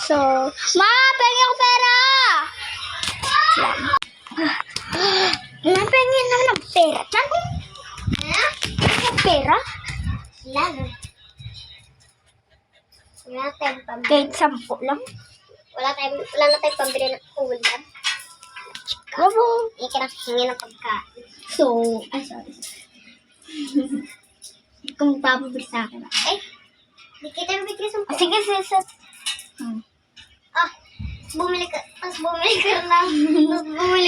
So, ma, pengen ako pera! Ma, pengen naman ng pera. Pera? Wala tayong pambili. Kahit 10 lang. Wala na tayong pambili ng ulam. Bravo! Hindi ka nang hingi ng pagkain. So, sorry. Kung papabili sa akin. Hindi kita bibigyan sa Sige, sige. bumili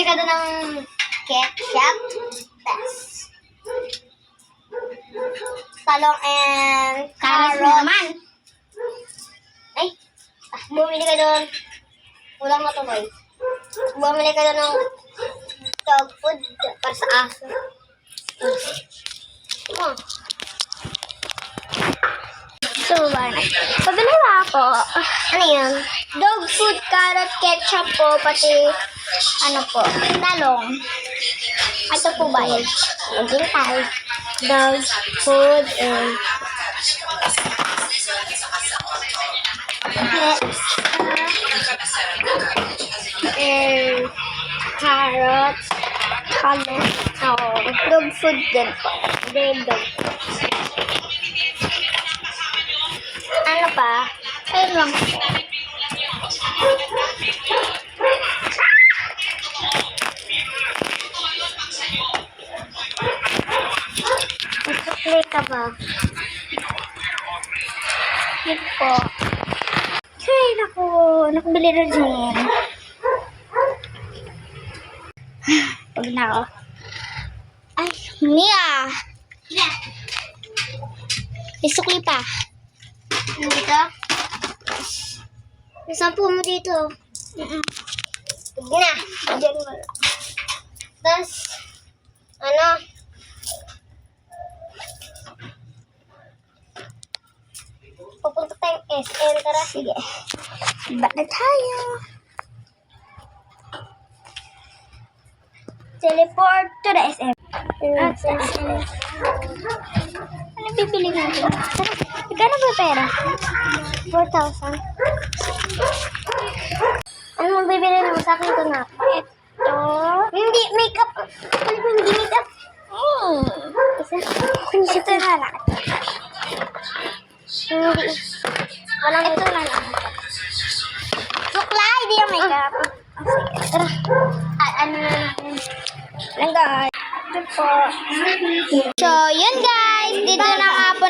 ka doon ng ketchup, talong and Carrots carrot. naman. Bumili ka doon. Ulang mo to, boy. Bumili ka doon ng dog food para sa aso. So, pabili na ako. Ano yun? Dog food, carrot, ketchup po, pati, talong. Ito po ba yun? Maging tayo. Dog food and carrots, talong. Dog food din po. Dog food. Ano pa? Ayun lang po. Play ka ba? Yun po. Ay, naku. Nakabili na din. Pag na ako. Ay, Mia! Yeah. Isukli pa. Dito? Sampu mo dito. Sige na. Diyan wala. Tapos, pupunta tayong SM. Tara. Sige. Ba't na tayo? Teleport to the SM. Ano pipili natin? Magkano ba pera? 4,000. Ano mo bibili mo sa akin ito na? Ito. Hindi, makeup. Hindi makeup. Ito na lang. Hindi. Walang Ito na lang. Sukla, hindi yung makeup. Sige, tara. ano na natin? Lang guys. Ito po. So, yun guys. Dito na nga po